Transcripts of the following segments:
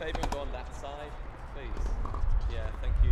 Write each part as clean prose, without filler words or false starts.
a favor and go on that side, please? Yeah, thank you.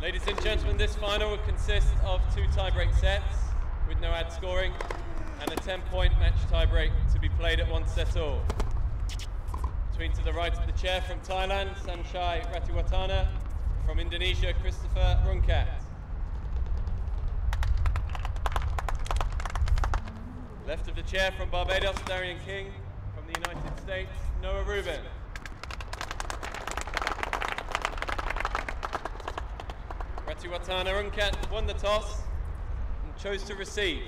Ladies and gentlemen, this final will consist of 2 tie-break sets with no add scoring and a 10-point match tie-break to be played at 1 set all. Between to the right of the chair from Thailand, Sanchai Ratiwatana. From Indonesia, Christopher Rungkat. Left of the chair from Barbados, Darian King. From the United States, Noah Rubin. Ratiwatana Rungkat won the toss and chose to receive.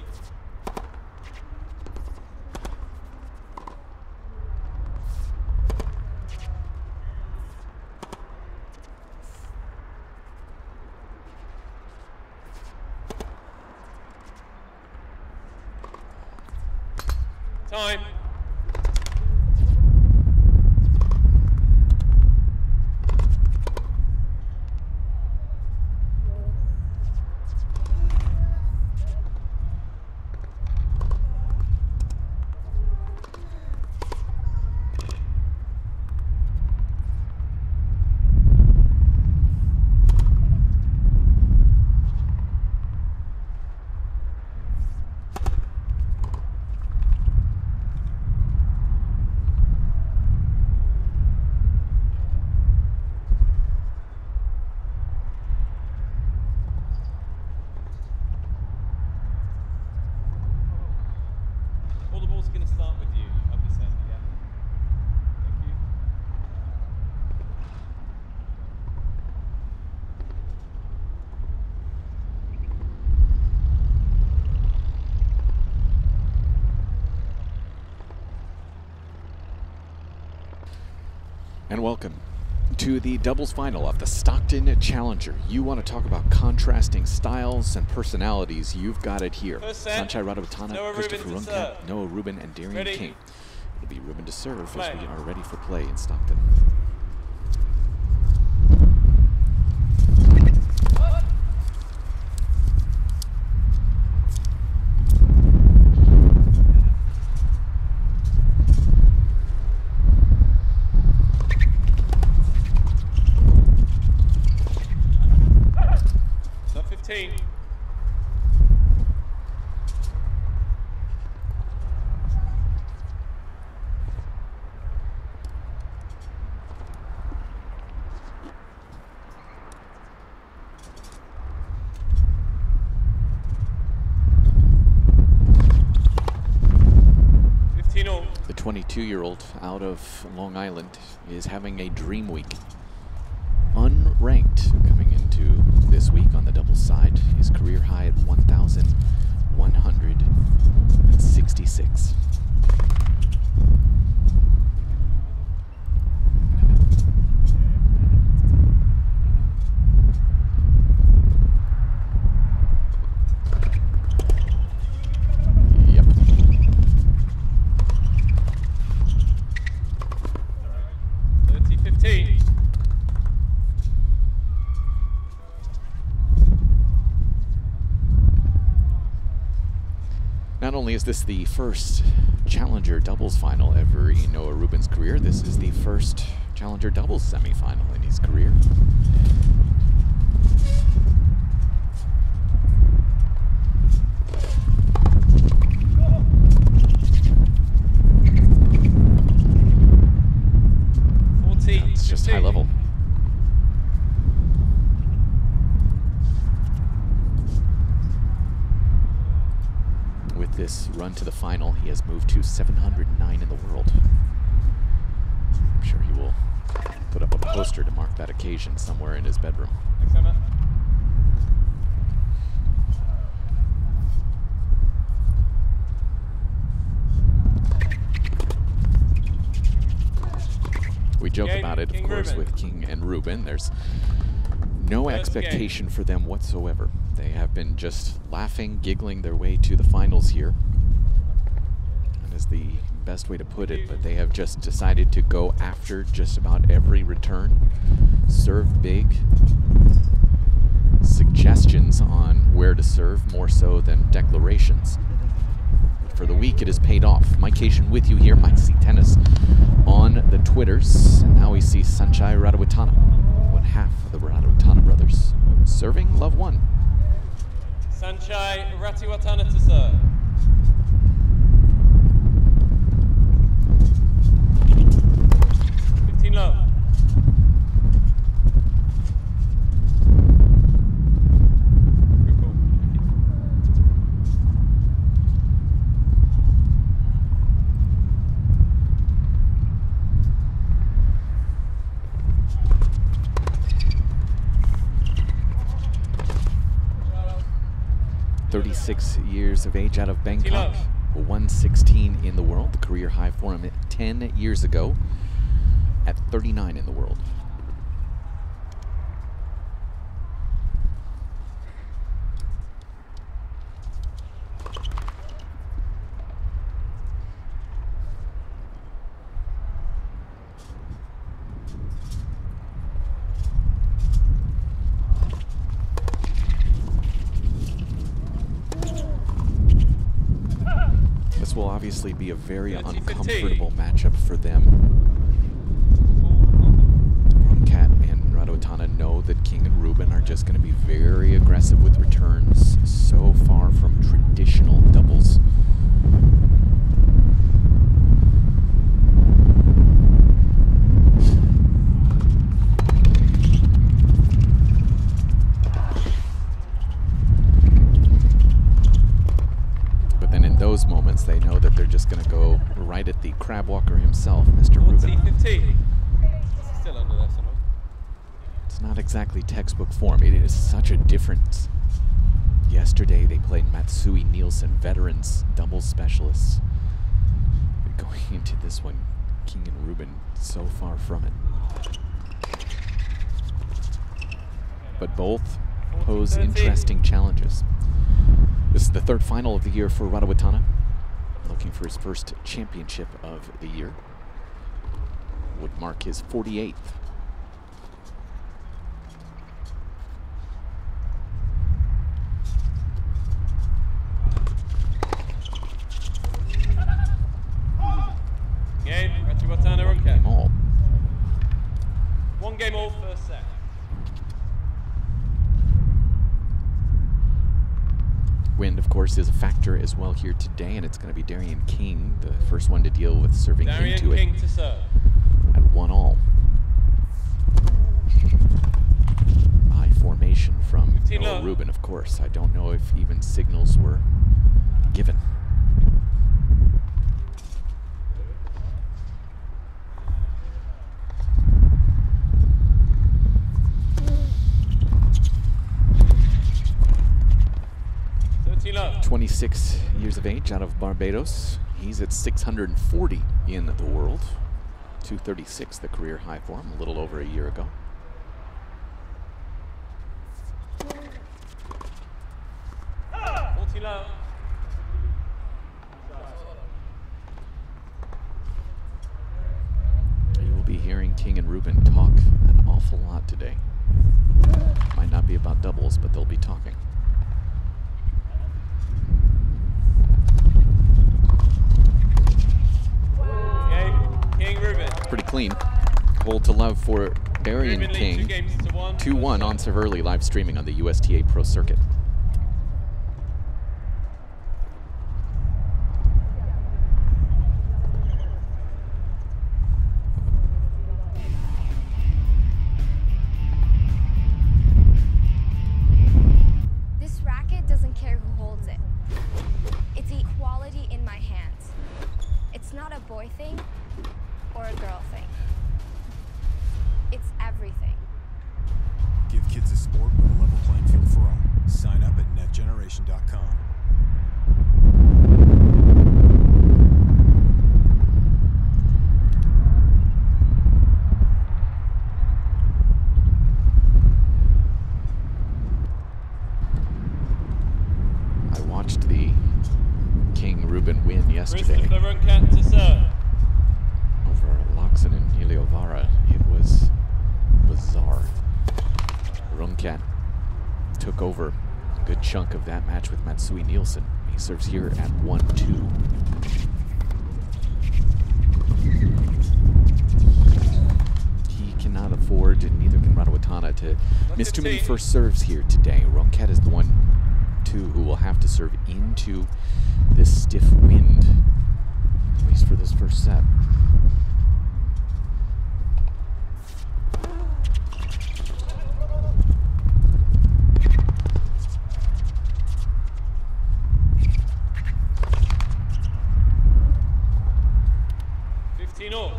Time. All the balls are going to start with you up this end, yeah? Thank you. And welcome to the doubles final of the Stockton Challenger. You want to talk about contrasting styles and personalities, you've got it here. Sanchai Ratiwatana, Christopher Rungkat, Noah Rubin, and Darian King. It'll be Rubin to serve as we are ready for play in Stockton. The 22-year-old out of Long Island is having a dream week. Unranked coming into this week on the doubles side. His career high at 1,166. Yep. Not only is this the first Challenger doubles final ever in Noah Rubin's career, this is the first Challenger doubles semifinal in his career. It's just high level. With this run to the final, he has moved to 709 in the world. I'm sure he will put up a poster to mark that occasion somewhere in his bedroom. Thanks, Emma. We joke about it, of course, with King and Rubin. There's no expectation for them whatsoever. They have been just laughing, giggling their way to the finals here. That is the best way to put it, but they have just decided to go after just about every return. Serve big. Suggestions on where to serve, more so than declarations. But for the week, it has paid off. Mike Cation with you here, Mike C. Tennis on the Twitters. And now we see Sanchai Ratiwatana, one half of the Ratiwatana brothers, serving love one. Sanchai Ratiwatana to serve. Low. Good call. Thank you. 36 years of age out of Bangkok, 116 in the world, the career high for him 10 years ago. At 39 in the world. obviously be a very 30-15. uncomfortable matchup for them. Rungkat and Ratiwatana know that King and Rubin are just going to be very aggressive with returns, so far from traditional doubles. Those moments, they know that they're just going to go right at the crab walker himself, Mr. Rubin. 40-15. Still under there somewhere. It's not exactly textbook form. It is such a difference. Yesterday they played Matsui Nielsen, veterans, doubles specialists. But going into this one, King and Rubin so far from it. But both pose interesting challenges. This is the third final of the year for Ratiwatana, looking for his first championship of the year. Would mark his 48th. Game, Ratiwatana, Rungkat. Game all. 1 game all, first set. Wind, of course, is a factor as well here today, and it's going to be Darian King, the first one to deal with serving Darian into King it to serve. at 1-all. High formation from Rubin, of course. I don't know if even signals were given. Love. 26 years of age, out of Barbados. He's at 640 in the world. 236, the career high for him, a little over a year ago. You will be hearing King and Rubin talk an awful lot today. Might not be about doubles, but they'll be talking. King Rubin. Pretty clean. Hold to love for Darian Rubin King. 2-1 on serve early, live streaming on the USTA Pro Circuit. This racket doesn't care who holds it. It's equality in my hands. It's not a boy thing or a girl thing. It's everything. Give kids a sport with a level playing field for all. Sign up at netgeneration.com. I watched the King Rubin win yesterday. Rungkat to serve. And Heliovara, it was bizarre. Rungkat took over a good chunk of that match with Matsui Nielsen. He serves here at 1-2. He cannot afford, and neither can Ratiwatana, to miss too many first serves here today. Rungkat is the 1-2 who will have to serve into this stiff wind, at least for this first set. All.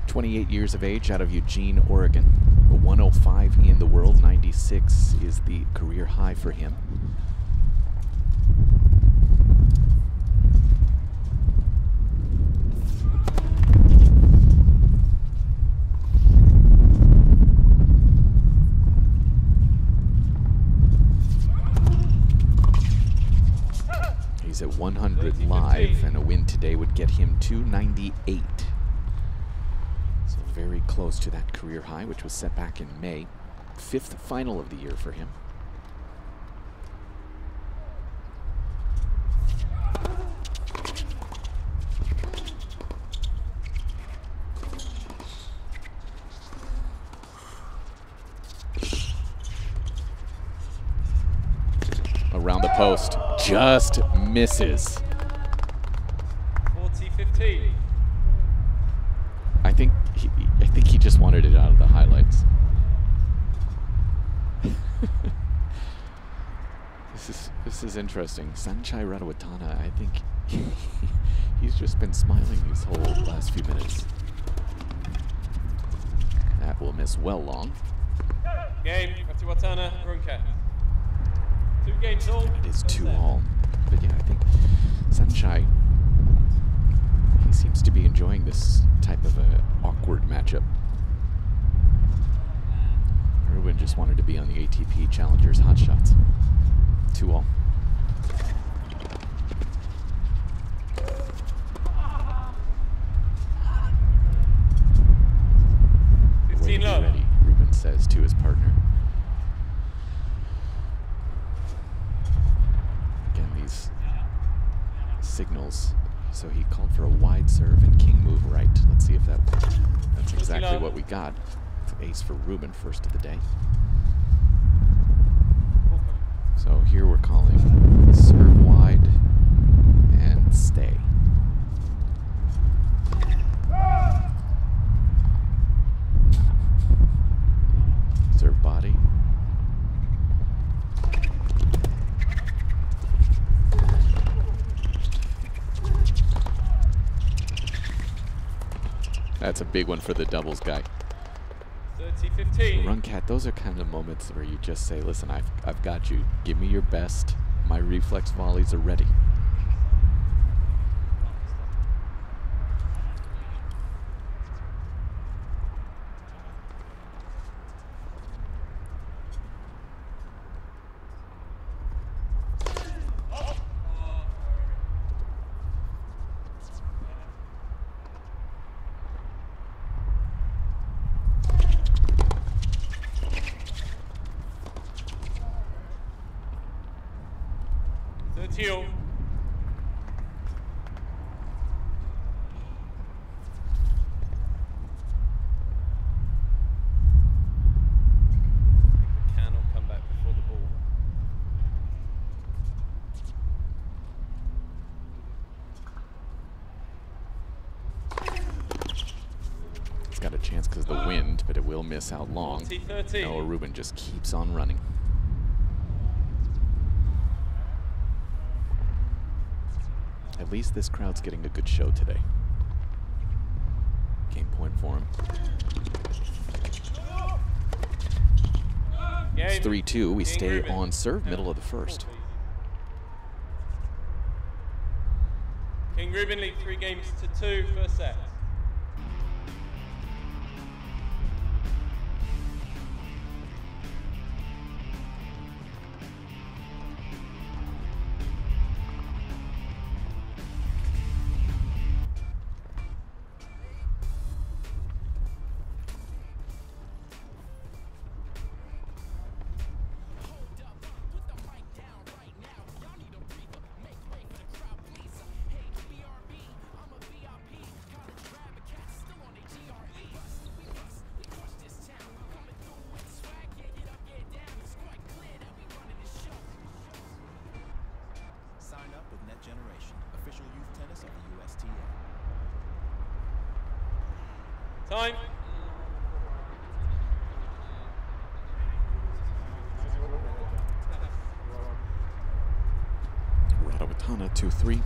28 years of age, out of Eugene, Oregon. A 105 in the world, 96 is the career high for him. He's at 100 live, and a win today would get him 298. So very close to that career high, which was set back in May. 5th final of the year for him. post. Just misses. 40-15. I think he just wanted it out of the highlights. This is interesting. Sanchai Ratiwatana, I think he's just been smiling these whole last few minutes. That will miss well long. Game, Ratiwatana, Rungkat. 2 games all. It is 2-all. But yeah, I think Sanchai, he seems to be enjoying this type of a awkward matchup. Rubin just wanted to be on the ATP Challengers Hotshots. 2-all. Ready, Rubin says to his partner. Again, these signals. So he called for a wide serve and king move right. Let's see if that works. That's exactly what we got. It's ace for Rubin, first of the day. So here we're calling serve wide and stay. Serve body. That's a big one for the doubles guy. 30-15. Rungkat, those are kind of moments where you just say, listen, I've got you. Give me your best. My reflex volleys are ready. Teal. Cannot come back before the ball. It's got a chance because of the wind, but it will miss out long. 40-13. Noah Rubin just keeps on running. At least this crowd's getting a good show today. Game point for him. It's 3-2. We stay on serve, middle of the first. King Rubin lead 3-2, first set. Time. Ratiwatana 2-3.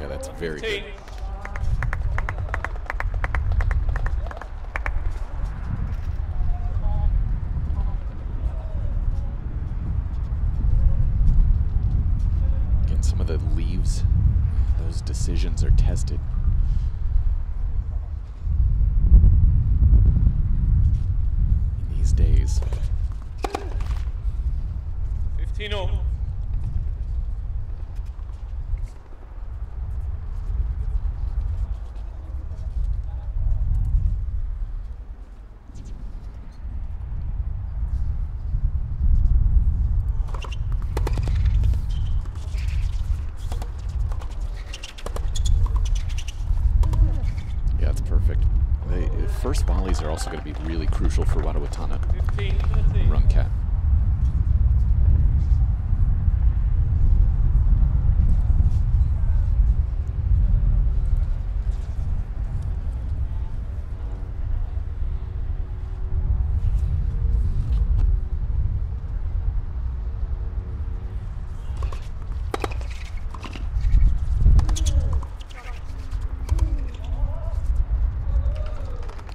Yeah, that's very good. Some of the leaves, those decisions are tested. In these days. 15-0. first volleys are also going to be really crucial for Ratiwatana. 15-13. Rungkat.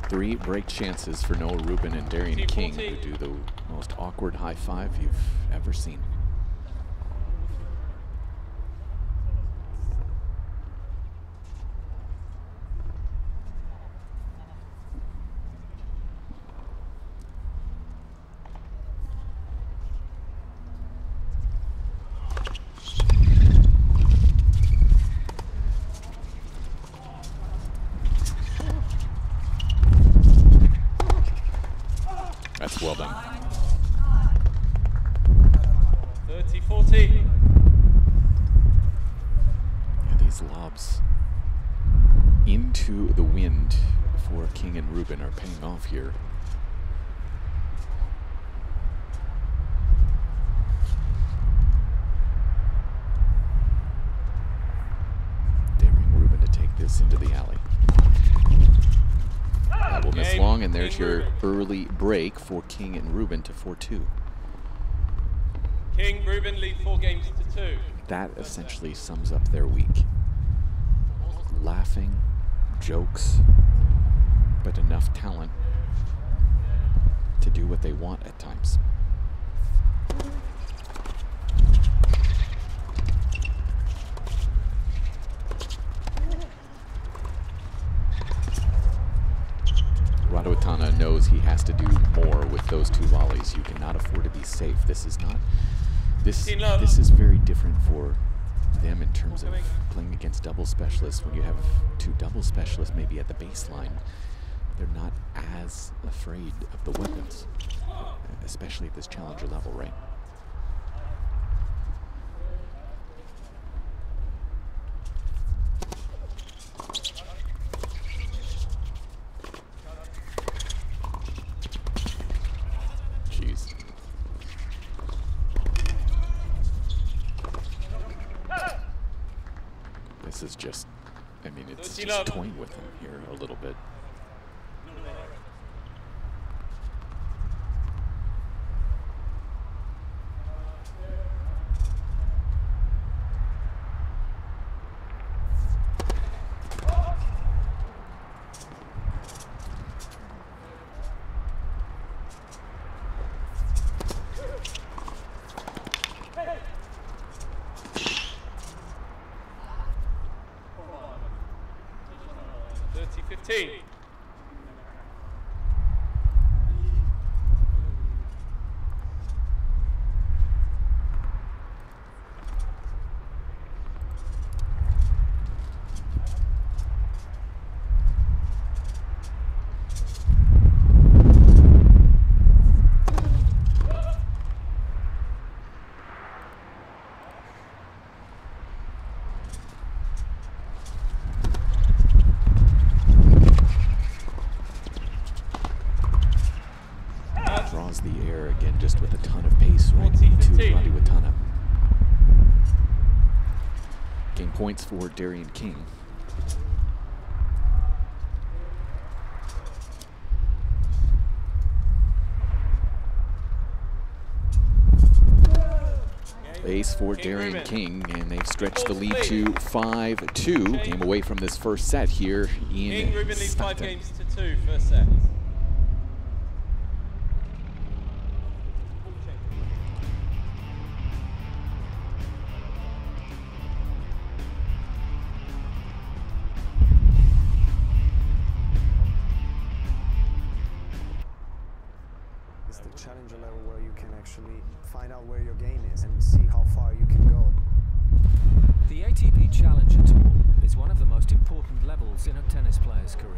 Three break chances for Noah Rubin and Darian King, who do the most awkward high five you've ever seen. That's well done. 30-40. Yeah, these lobs into the wind for King and Rubin are paying off here. Daring Rubin to take this into the alley. That will miss long, and there's your early break for King and Rubin to 4-2. King, Rubin lead 4 games to 2. That essentially sums up their week. Laughing, jokes, but enough talent to do what they want at times. Ratiwatana knows he has to do more with those 2 volleys. You cannot afford to be safe. This is not. This is very different for them in terms of playing against double specialists. When you have 2 double specialists maybe at the baseline, they're not as afraid of the weapons, especially at this challenger level, right? Jeez. This is just, I mean, it's just toying with him here a little bit. Draws the air again, just with a ton of pace right into Ratiwatana. Game points for Darian King. Ace for Darian King, and they've stretched the lead to 5-2. Game away from this first set here in Rubin leads 5 Stockton. games to 2 first set. It's the challenger level where you can actually find out where your game is and see how far you can go. The ATP Challenger Tour is one of the most important levels in a tennis player's career.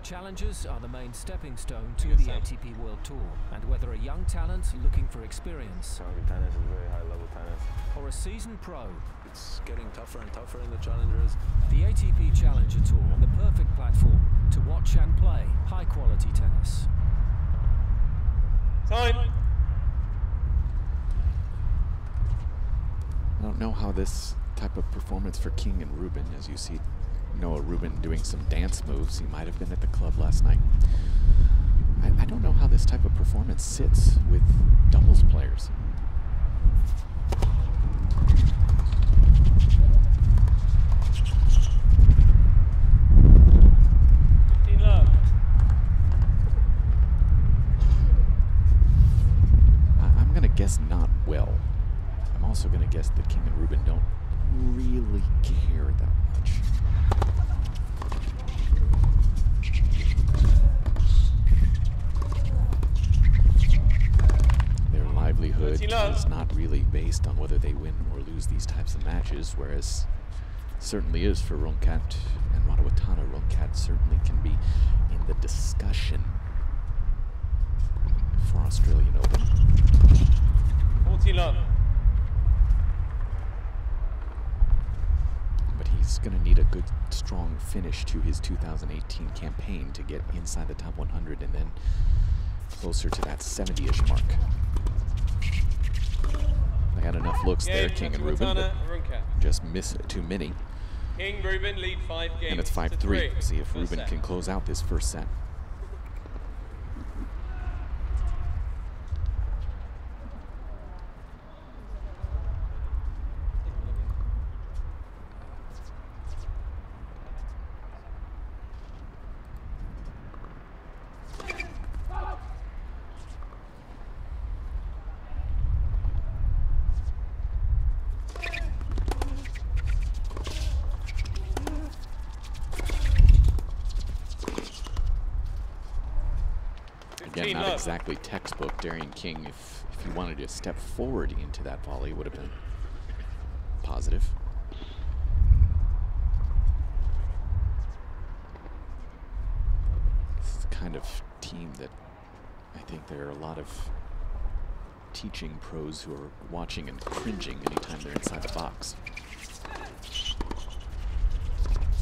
Challengers are the main stepping stone to the ATP World Tour, and whether a young talent looking for experience Challenger tennis is very high level tennis. or a seasoned pro It's getting tougher and tougher in the challengers. The ATP Challenger Tour, the perfect platform to watch and play high-quality tennis. Time. I don't know how this type of performance for King and Rubin, as you see Noah Rubin doing some dance moves. He might have been at the club last night. I don't know how this type of performance sits with doubles players. I'm going to guess not well. I'm also going to guess that King and Rubin don't really care that much. Their livelihood is not really based on whether they win or lose these types of matches, whereas certainly is for Rungkat and Ratiwatana. Rungkat certainly can be in the discussion for Australian Open. 40 love. But he's going to need a good, strong finish to his 2018 campaign to get inside the top 100 and then closer to that 70-ish mark. They had enough looks there, King and Rubin, but just miss too many. King Rubin lead 5 games. And it's 5-3. See if Rubin can close out this first set. Again, not exactly textbook. Darian King, if he wanted to step forward into that volley, would have been positive. This is the kind of team that I think there are a lot of teaching pros who are watching and cringing anytime they're inside the box.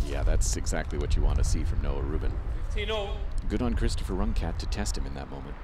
Yeah, that's exactly what you want to see from Noah Rubin. 15-0. Good on Christopher Rungkat to test him in that moment.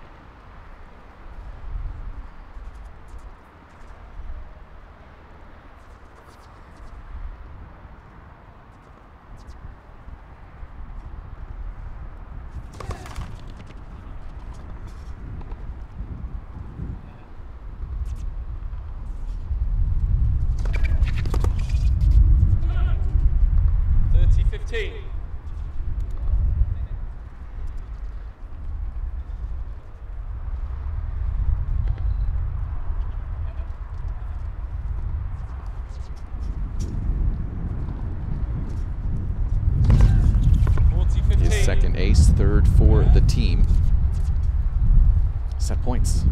Second ace, third for the team. Set points.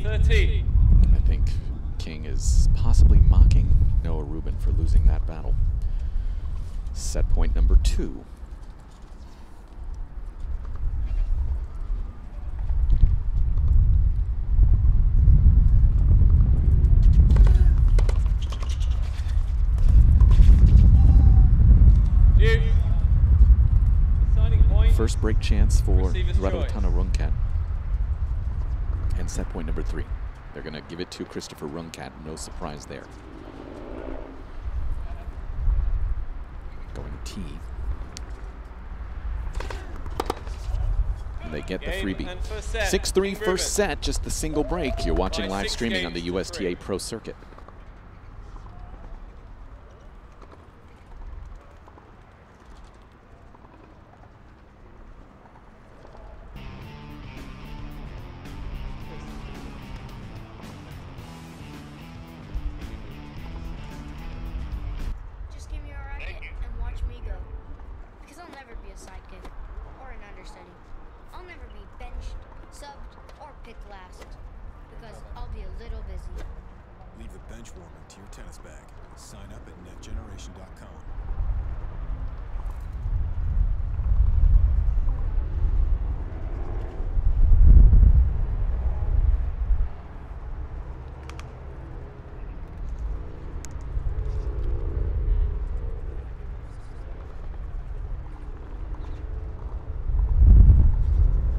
I think King is possibly mocking Noah Rubin for losing that battle. Set point number 2. First break chance for Ratiwatana Rungkat. And set point number 3. They're going to give it to Christopher Rungkat. No surprise there. Going T. And they get the freebie. 6-3 first set, just the single break. You're watching live streaming on the USTA Pro Circuit. I'll never be benched, subbed, or picked last, because I'll be a little busy. Leave the bench warmer to your tennis bag. Sign up at netgeneration.com.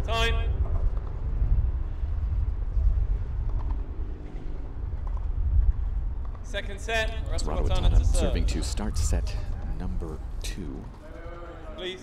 Time. Second set, Ratiwatana serving to start set number 2. Please.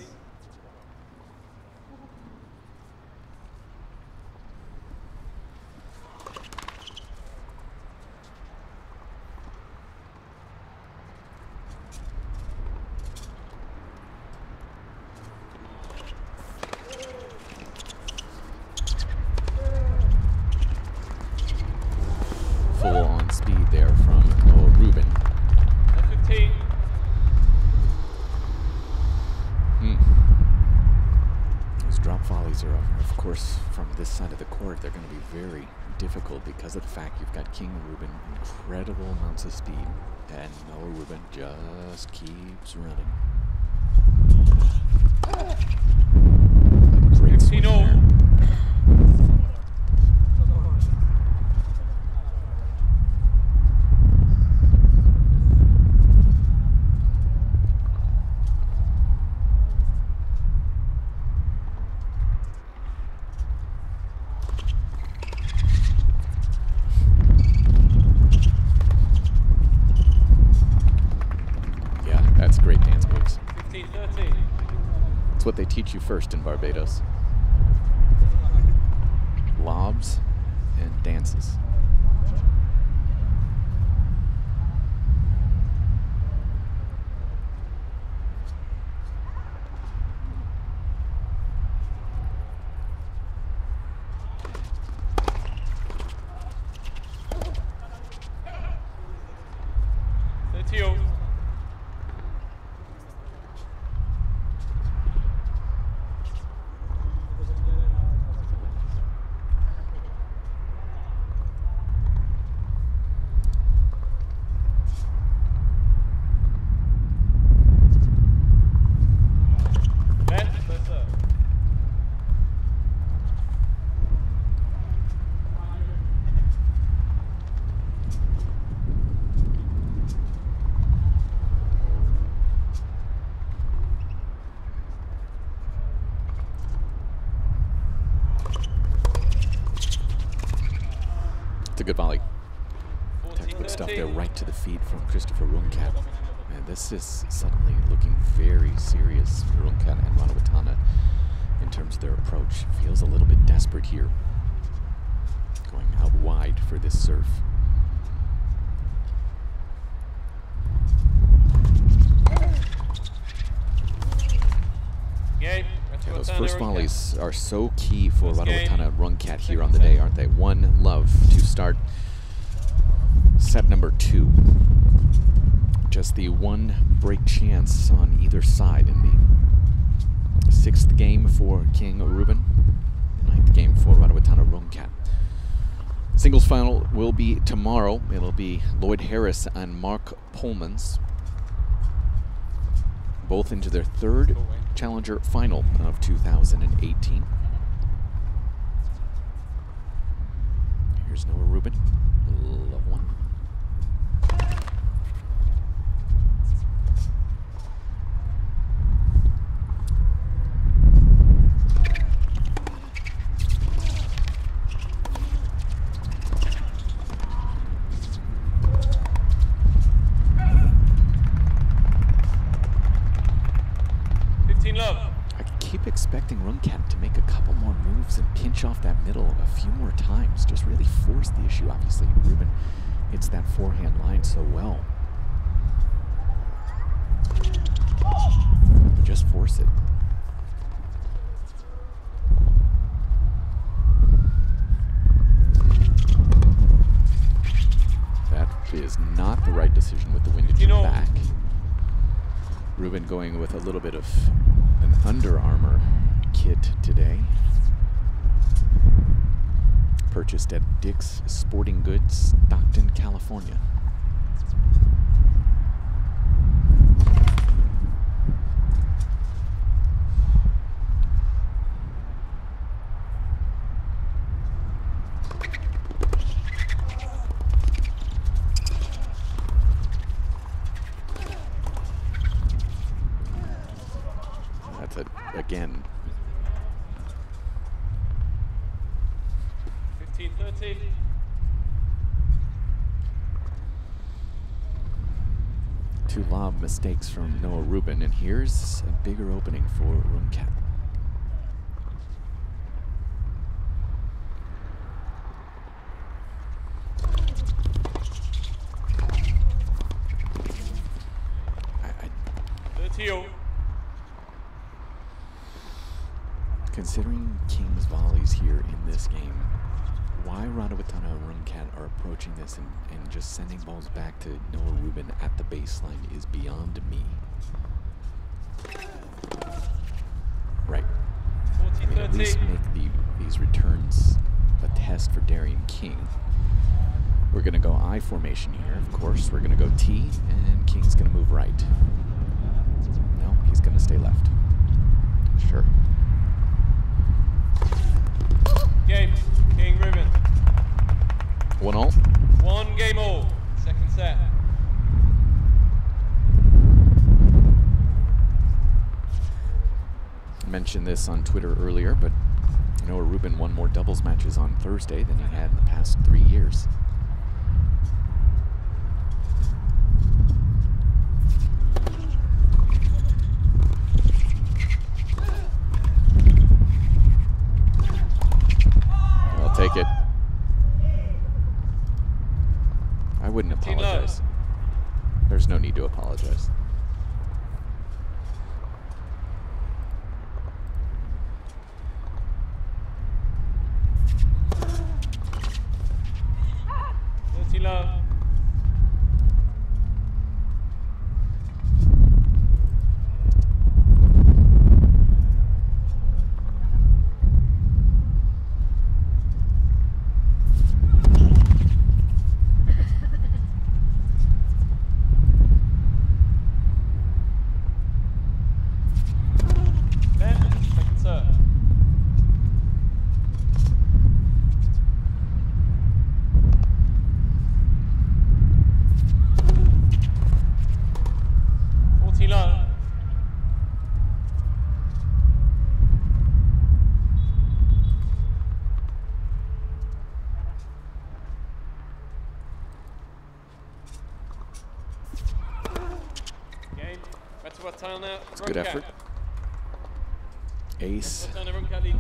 Full on speed there from Rubin. 15. Those drop volleys are, of course, from this side of the court, they're going to be very difficult because of the fact you've got King Rubin, incredible amounts of speed, and Rubin just keeps running. A great swing there. That's great dance moves. 15-13. It's what they teach you first in Barbados. Lobs and dances. It's a good volley. Textbook stuff there, right to the feet from Christopher Rungkat. And this is suddenly looking very serious for Rungkat and Ratiwatana in terms of their approach. Feels a little bit desperate here. Going out wide for this serve. Yeah, those first volleys are so key for Ratiwatana and Rungkat here on the day, aren't they? One love to start set number 2. Just the one break chance on either side in the 6th game for King Rubin, the 9th game for Ratiwatana Rungkat. Singles final will be tomorrow. It'll be Lloyd Harris and Mark Polmans, both into their 3rd Challenger final of 2018. Here's Noah Rubin, love 1. Expecting Rungkat to make a couple more moves and pinch off that middle a few more times. Just really force the issue. Obviously, Rubin hits that forehand line so well. Just force it. That is not the right decision with the windage in the back. Rubin going with a little bit of an Under Armour kit today. purchased at Dick's Sporting Goods, Stockton, California. Again. 15-13. Two lob mistakes from Noah Rubin, and here's a bigger opening for Rungkat. Considering King's volleys here in this game, why Ratiwatana and Rungkat are approaching this and just sending balls back to Noah Rubin at the baseline is beyond me. Right. I mean, at least make these returns a test for Darian King. We're going to go I formation here, of course. We're going to go T, and King's going to move right. No, he's going to stay left. Sure. Game, King Rubin. 1-all. 1 game all. Second set. I mentioned this on Twitter earlier, but Noah Rubin won more doubles matches on Thursday than he had in the past 3 years. Take it. I wouldn't apologize. There's no need to apologize. Love. It's a good effort. Ace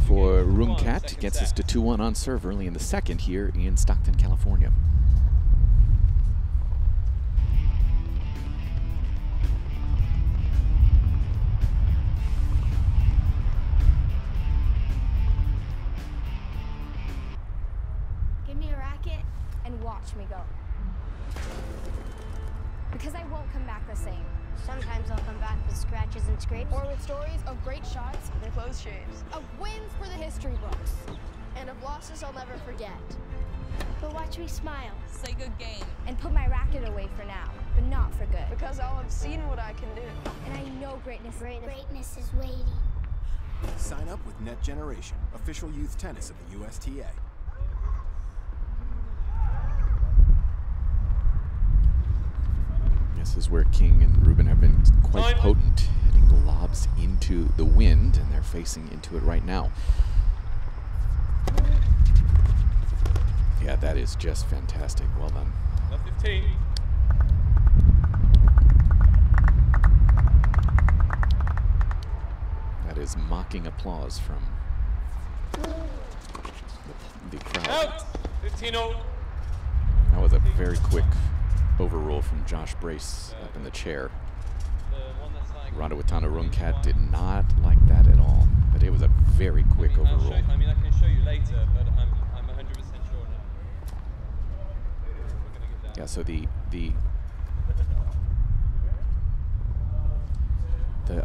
for Rungkat gets us to 2-1 on serve early in the second here in Stockton, California. Give me a racket and watch me go. Because I won't come back the same. Sometimes I'll come back with scratches and scrapes. Or with stories of great shots and close shaves. Of wins for the history books. And of losses I'll never forget. But watch me smile. Say good game. And put my racket away for now, but not for good. Because I'll have seen what I can do. And I know greatness is waiting. Sign up with Net Generation, official youth tennis of the USTA. This is where King and Rubin have been quite potent, hitting the lobs into the wind, and they're facing into it right now. Yeah, that is just fantastic. Well done. 15. That is mocking applause from the crowd. Out. 15-0. That was a very quick overrule from Josh Brace up in the chair. Ratiwatana Rungkat did not like that at all, but it was a very quick overrule. I mean, I can show you later, but I'm 100% sure now. Yeah, so the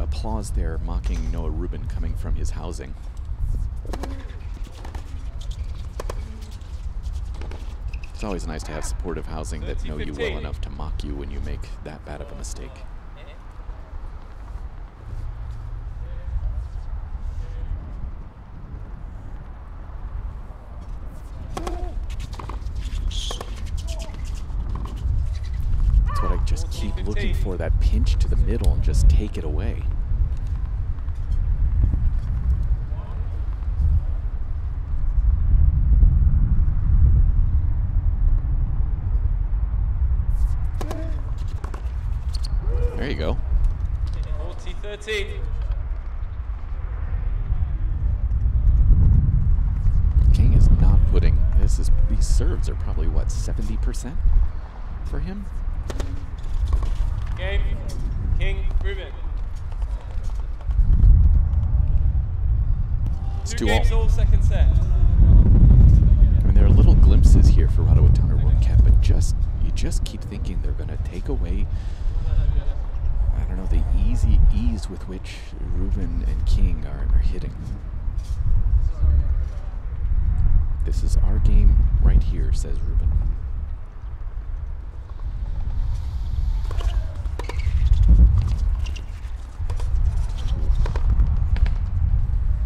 applause there mocking Noah Rubin coming from his housing. It's always nice to have supportive housing that know you well enough to mock you when you make that bad of a mistake. That's what I just keep looking for, that pinch to the middle and just take it away. There you go. 40-13. King is not putting these serves are probably what, 70% for him? Game. King Rubin. Two games all second set. I mean, there are little glimpses here for Ratiwatana Rungkat, but you just keep thinking they're going to take away, I don't know, the ease with which Rubin and King are hitting. This is our game right here, says Rubin.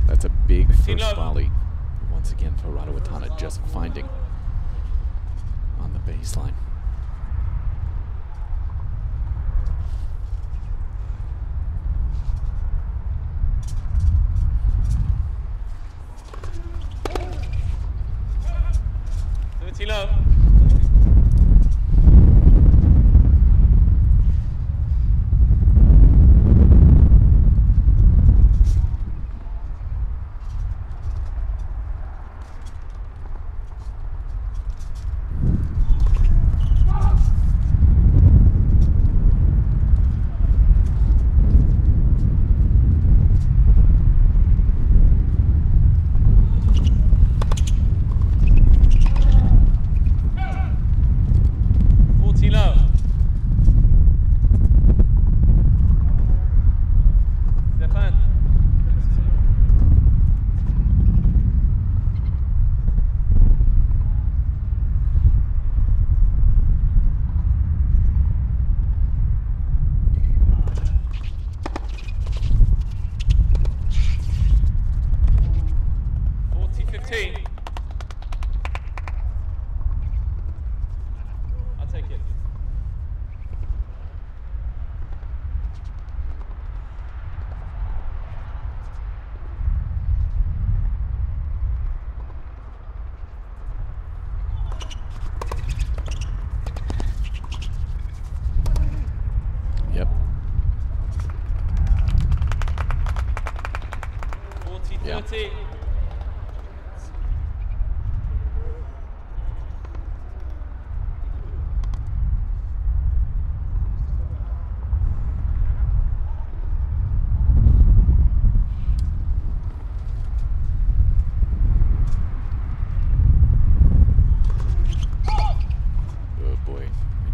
That's a big first volley once again for Ratiwatana, just finding on the baseline. Low. I'll take it. Yep. 40-30.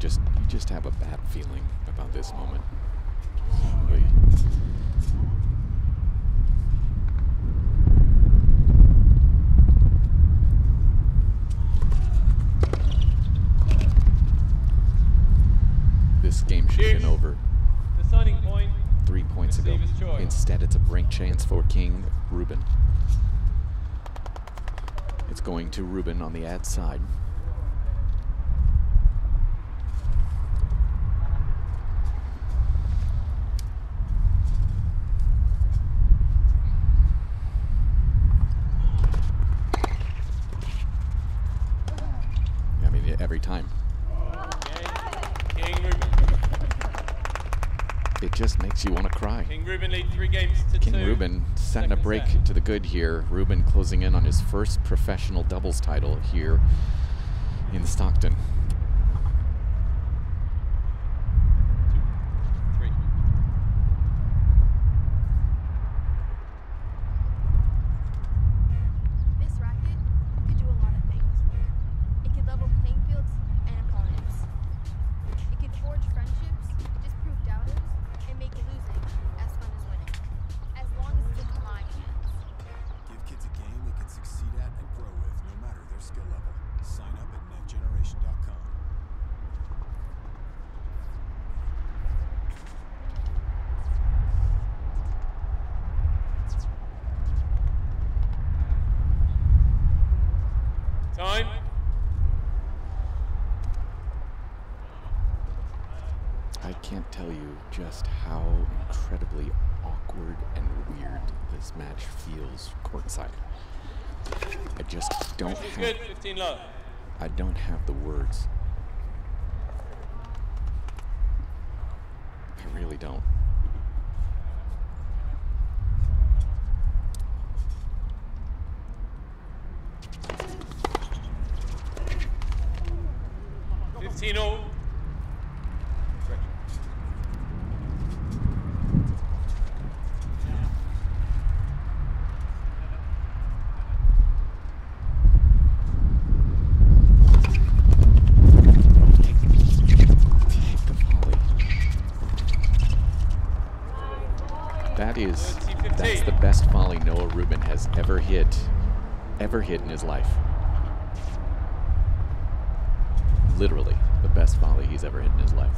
You just have a bad feeling about this moment. Oy. This game should have been over Deciding point. 3 points ago. Instead, it's a break chance for King Rubin. It's going to Rubin on the ad side. Every time. King Rubin. It just makes you want to cry. King Rubin lead 3 games to 2. King Rubin setting a break to the good here. Rubin closing in on his first professional doubles title here in Stockton. 2, 3. This racket could do a lot of things. It could level playing fields and opponents. It could forge friendships, disprove doubters, and make losing as fun as winning. As long as it's in my hands. Give kids a game they can succeed at and grow with, no matter their skill level. Sign up at Net Generation. I can't tell you just how incredibly awkward and weird this match feels courtside. I just don't have. Good, 15 low. I don't have the words. I really don't. That's the best volley Noah Rubin has ever hit in his life. Literally, the best volley he's ever hit in his life.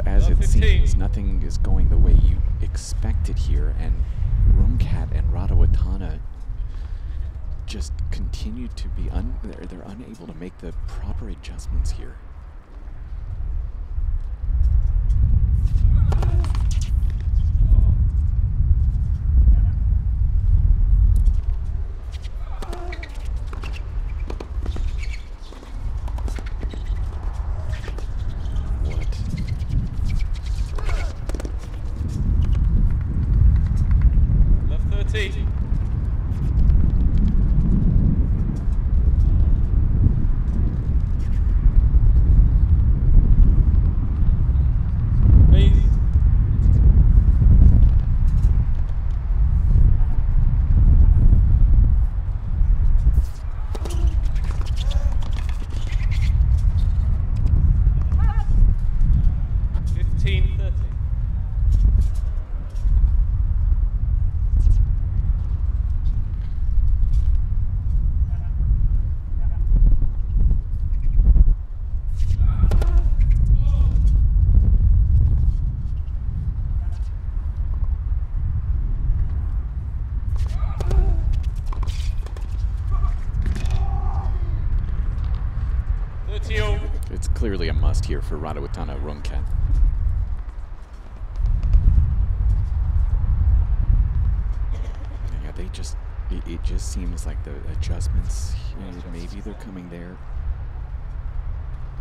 As it seems, nothing is going the way you expected here, and Rungkat and Ratiwatana just continue to be they're unable to make the proper adjustments here. It's clearly a must here for Ratiwatana Rungkat. Yeah, it just seems like the adjustments, maybe they're coming there.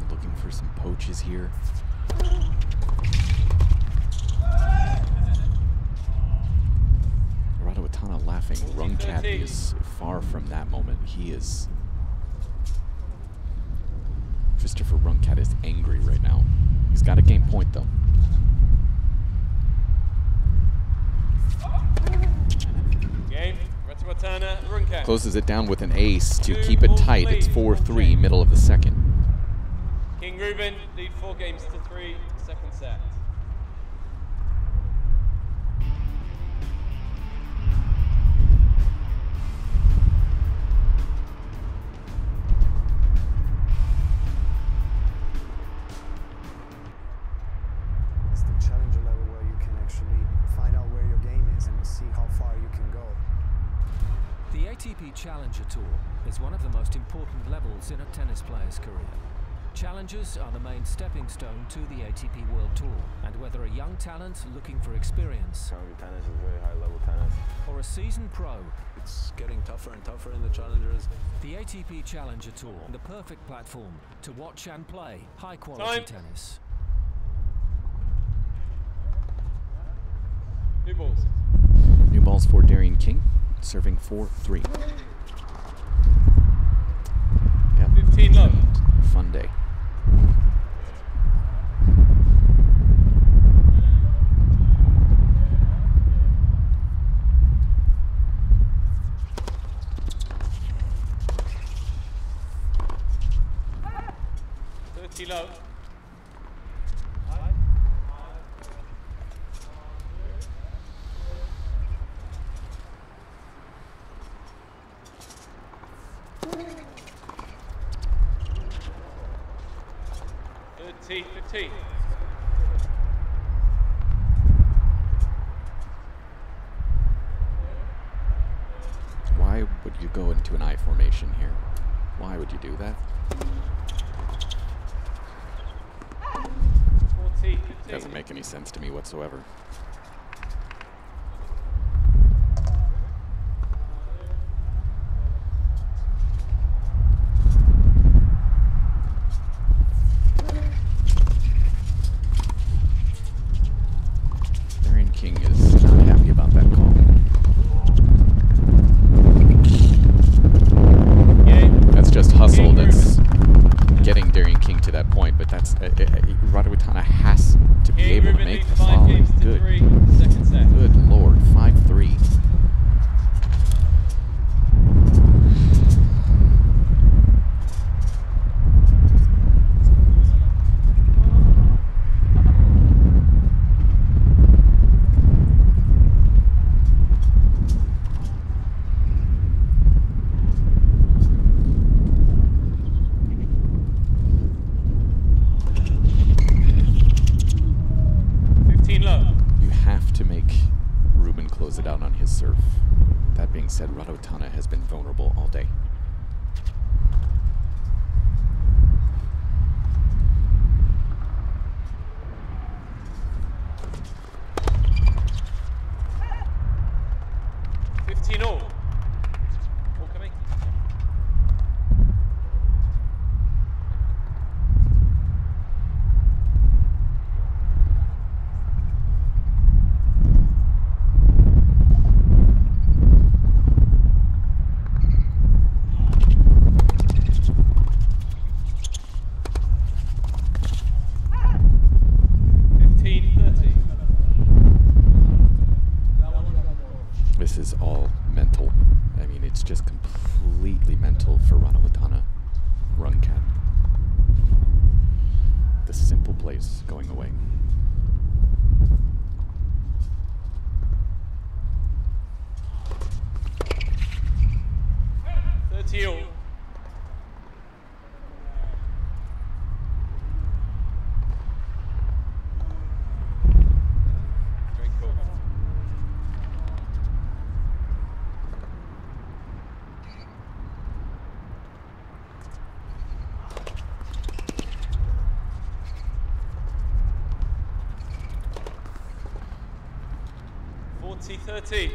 Looking for some poaches here. Ratiwatana laughing. Rungkat is far from that moment. He is... Christopher Rungkat is angry right now. He's got a game point, though. Game. Ratiwatana Rungkat. Closes it down with an ace to keep it tight. It's 4-3, middle of the second. King Rubin lead 4 games to 3, second set. It's the challenger level where you can actually find out where your game is and see how far you can go. The ATP Challenger Tour is one of the most important levels in a tennis player's career. Challengers are the main stepping stone to the ATP World Tour, and whether a young talent looking for experience, Tennis is very high level tennis, or a seasoned pro, it's getting tougher and tougher in the challengers. The ATP Challenger Tour, the perfect platform to watch and play high-quality tennis. New balls. New balls for Darian King, serving 4-3. Yep. 15 low. Fun day. Low. T15. Why would you go into an I formation here? Why would you do that? Doesn't make any sense to me whatsoever. Darian King is not happy about that call. That's just hustle. That's getting Darian King to that point, but that's Ratiwatana has to be able to make the following. Good. Good Lord, 5-3. Rubin close it out on his serve. That being said, Ratiwatana has been vulnerable all day. This is all mental. I mean, it's just completely mental for Ratiwatana. Rungkat. The simple plays going away. T30.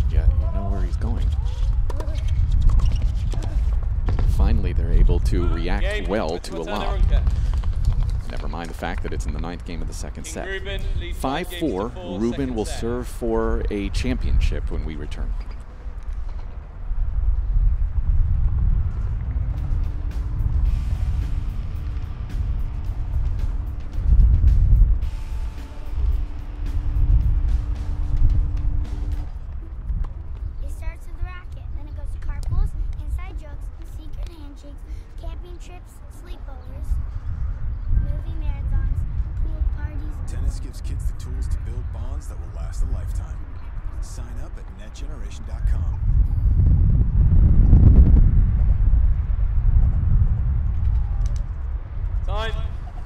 Yeah, you know where he's going. Finally, they're able to react well to a lob. Never mind the fact that it's in the 9th game of the second set. 5-4, Rubin will serve for a championship when we return. It starts with the racket, then it goes to carpools, inside jokes, secret handshakes, camping trips, sleepovers, movie marathons, pool parties. Tennis gives kids the tools to build bonds that will last a lifetime. Sign up at netgeneration.com.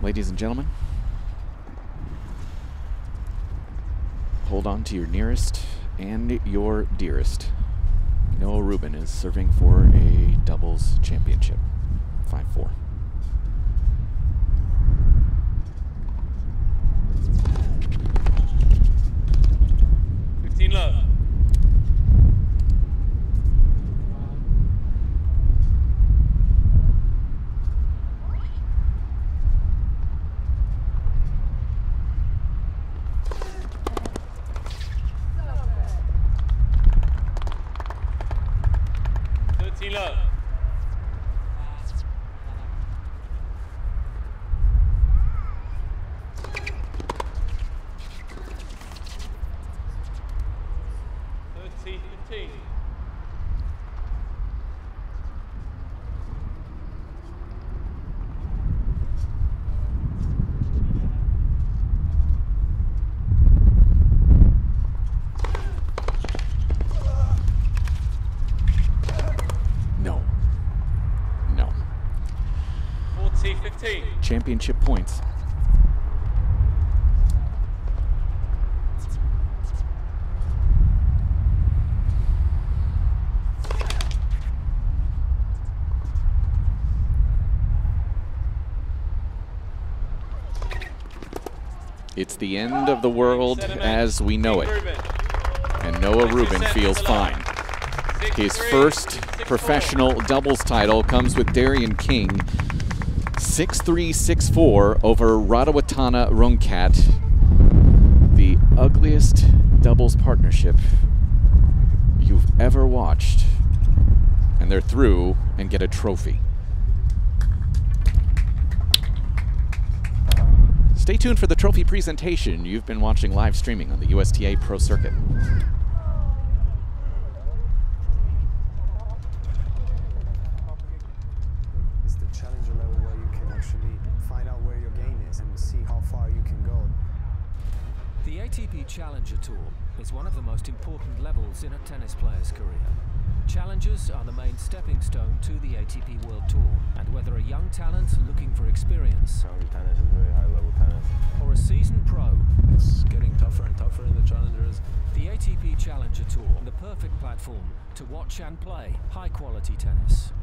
Ladies and gentlemen, hold on to your nearest and your dearest. Noah Rubin is serving for a doubles championship. 5-4. Love. Love. 15. No. 40-15. Championship points. It's the end of the world as we know it. And Noah Rubin feels fine. His first professional doubles title comes with Darian King. 6-3, 6-4 over Ratiwatana Rungkat. The ugliest doubles partnership you've ever watched. And they're through and get a trophy. Stay tuned for the trophy presentation. You've been watching live streaming on the USTA Pro Circuit. It's the challenger level where you can actually find out where your game is and see how far you can go. The ATP Challenger Tour is one of the most important levels in a tennis player's career. Challengers are the main stepping stone to the ATP World Tour, and whether a young talent looking for experience, Challenger tennis is very high-level tennis, or a seasoned pro, it's getting tougher and tougher in the challengers. The ATP Challenger Tour, the perfect platform to watch and play high-quality tennis.